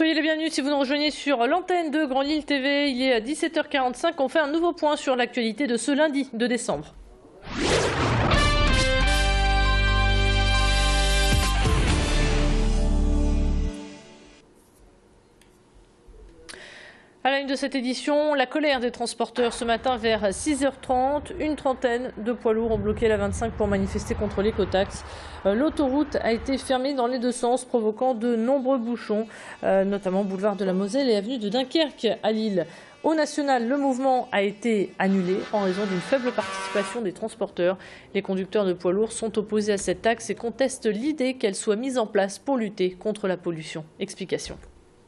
Soyez les bienvenus si vous nous rejoignez sur l'antenne de Grand Lille TV. Il est à 17h45. On fait un nouveau point sur l'actualité de ce lundi 2 décembre. À la une de cette édition, la colère des transporteurs ce matin vers 6h30. Une trentaine de poids lourds ont bloqué la 25 pour manifester contre l'écotaxe. L'autoroute a été fermée dans les deux sens, provoquant de nombreux bouchons, notamment boulevard de la Moselle et avenue de Dunkerque à Lille. Au national, le mouvement a été annulé en raison d'une faible participation des transporteurs. Les conducteurs de poids lourds sont opposés à cette taxe et contestent l'idée qu'elle soit mise en place pour lutter contre la pollution. Explication.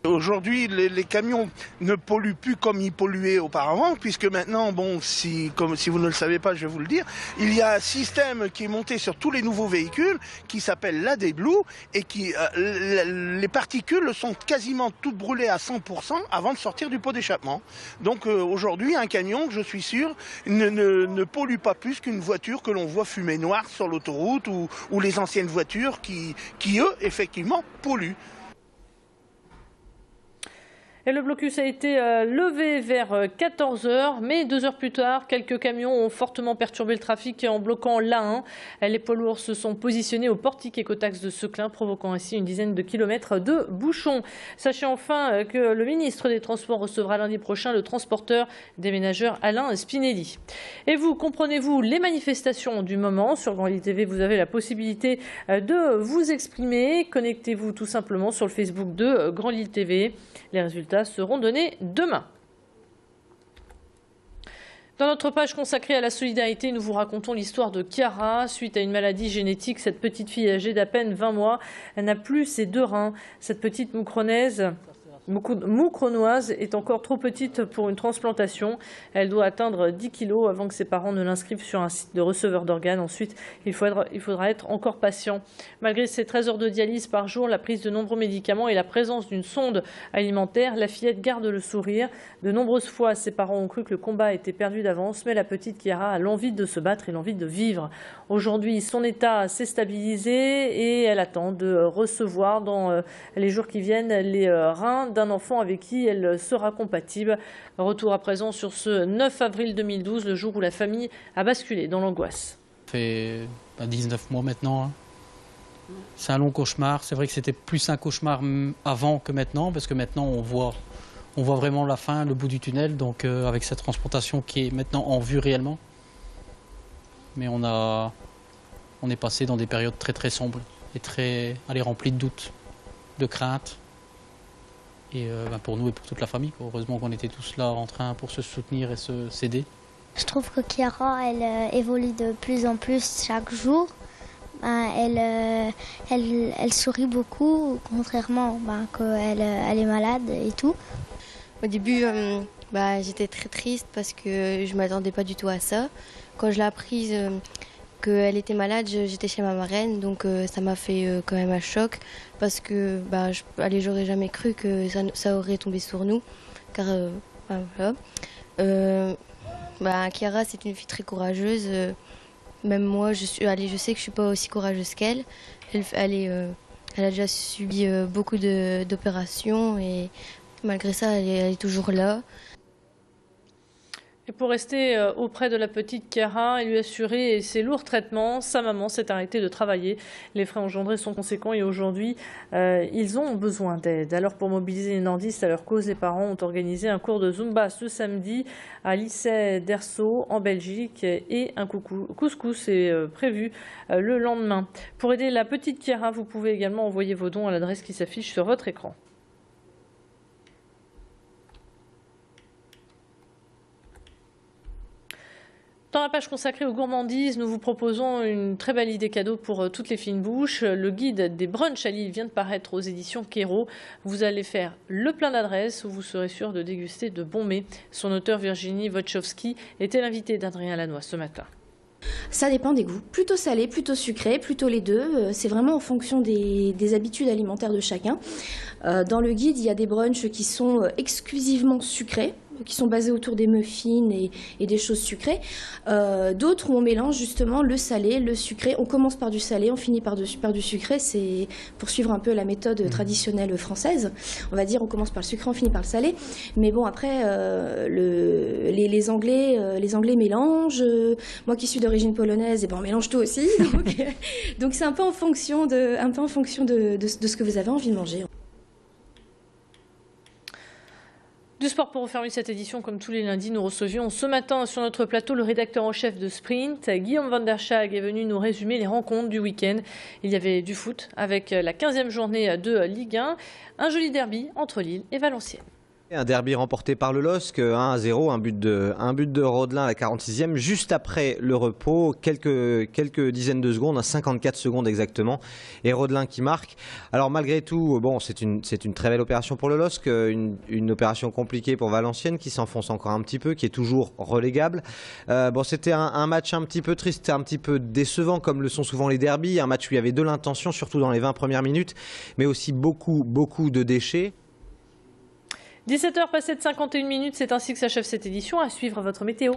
Aujourd'hui, les camions ne polluent plus comme ils polluaient auparavant, puisque maintenant, si vous ne le savez pas, je vais vous le dire, il y a un système qui est monté sur tous les nouveaux véhicules qui s'appelle l'AD-Blue et les particules sont quasiment toutes brûlées à 100% avant de sortir du pot d'échappement. Donc aujourd'hui, un camion, je suis sûr, ne pollue pas plus qu'une voiture que l'on voit fumer noire sur l'autoroute ou les anciennes voitures qui eux, effectivement, polluent. Et le blocus a été levé vers 14h, mais 2 heures plus tard, quelques camions ont fortement perturbé le trafic en bloquant l'A1. Les poids lourds se sont positionnés au portique écotaxe de Seclin, provoquant ainsi une dizaine de kilomètres de bouchons. Sachez enfin que le ministre des Transports recevra lundi prochain le transporteur déménageur Alain Spinelli. Et vous, comprenez-vous les manifestations du moment? Sur Grand Lille TV, vous avez la possibilité de vous exprimer. Connectez-vous tout simplement sur le Facebook de Grand Lille TV. Les résultats seront donnés demain. Dans notre page consacrée à la solidarité, nous vous racontons l'histoire de Chiara. Suite à une maladie génétique, cette petite fille âgée d'à peine 20 mois n'a plus ses 2 reins. Cette petite moucronoise est encore trop petite pour une transplantation. Elle doit atteindre 10 kg avant que ses parents ne l'inscrivent sur un site de receveur d'organes. Ensuite, il faudra être encore patient. Malgré ses 13 heures de dialyse par jour, la prise de nombreux médicaments et la présence d'une sonde alimentaire, la fillette garde le sourire. De nombreuses fois, ses parents ont cru que le combat était perdu d'avance, mais la petite Chiara a l'envie de se battre et l'envie de vivre. Aujourd'hui, son état s'est stabilisé et elle attend de recevoir dans les jours qui viennent les reins d'un enfant avec qui elle sera compatible. Retour à présent sur ce 9 avril 2012, le jour où la famille a basculé dans l'angoisse. Ça fait 19 mois maintenant. C'est un long cauchemar. C'est vrai que c'était plus un cauchemar avant que maintenant, parce que maintenant on voit vraiment la fin, le bout du tunnel, donc avec cette transplantation qui est maintenant en vue réellement. Mais on est passé dans des périodes très très sombres et remplies de doutes, de craintes. Et pour nous et pour toute la famille, heureusement qu'on était tous là en train pour se soutenir et s'aider. Je trouve que Chiara, elle évolue de plus en plus chaque jour. Elle sourit beaucoup, contrairement qu'elle est malade et tout. Au début, j'étais très triste parce que je ne m'attendais pas du tout à ça. Quand je l'ai apprise qu'elle était malade, j'étais chez ma marraine, donc ça m'a fait quand même un choc parce que j'aurais jamais cru que ça aurait tombé sur nous. Car Chiara, c'est une fille très courageuse. Même moi, je sais que je suis pas aussi courageuse qu'elle. Elle a déjà subi beaucoup d'opérations et malgré ça, elle est toujours là. Et pour rester auprès de la petite Chiara et lui assurer ses lourds traitements, sa maman s'est arrêtée de travailler. Les frais engendrés sont conséquents et aujourd'hui, ils ont besoin d'aide. Alors pour mobiliser les nordistes à leur cause, les parents ont organisé un cours de Zumba ce samedi à Lycée d'Erceau en Belgique et un couscous est prévu le lendemain. Pour aider la petite Chiara, vous pouvez également envoyer vos dons à l'adresse qui s'affiche sur votre écran. Dans la page consacrée aux gourmandises, nous vous proposons une très belle idée cadeau pour toutes les fines bouches. Le guide des brunchs à Lille vient de paraître aux éditions Kéro. Vous allez faire le plein d'adresses où vous serez sûr de déguster de bons mets. Son auteur Virginie Wojciechowski était l'invité d'Adrien Lannoy ce matin. Ça dépend des goûts, plutôt salé, plutôt sucré, plutôt les deux. C'est vraiment en fonction des habitudes alimentaires de chacun. Dans le guide, il y a des brunchs qui sont exclusivement sucrés, qui sont basées autour des muffins et des choses sucrées. D'autres où on mélange justement le salé, le sucré. On commence par du salé, on finit par du sucré. C'est pour suivre un peu la méthode traditionnelle française. On va dire on commence par le sucré, on finit par le salé. Mais bon, après, les Anglais mélangent. Moi qui suis d'origine polonaise, on mélange tout aussi. Donc c'est un peu en fonction de ce que vous avez envie de manger. Du sport pour refermer cette édition, comme tous les lundis, nous recevions ce matin sur notre plateau le rédacteur en chef de Sprint. Guillaume van der Schaag est venu nous résumer les rencontres du week-end. Il y avait du foot avec la 15e journée de Ligue 1, un joli derby entre Lille et Valenciennes. Un derby remporté par le LOSC, 1-0, un but de Rodelin à la 46e, juste après le repos, quelques dizaines de secondes, 54 secondes exactement, et Rodelin qui marque. Alors malgré tout, bon, c'est une très belle opération pour le LOSC, une opération compliquée pour Valenciennes qui s'enfonce encore un petit peu, qui est toujours relégable. Bon, c'était un match un petit peu triste, un petit peu décevant comme le sont souvent les derbys, un match où il y avait de l'intention, surtout dans les 20 premières minutes, mais aussi beaucoup de déchets. 17h passées de 51 minutes, c'est ainsi que s'achève cette édition. À suivre votre météo.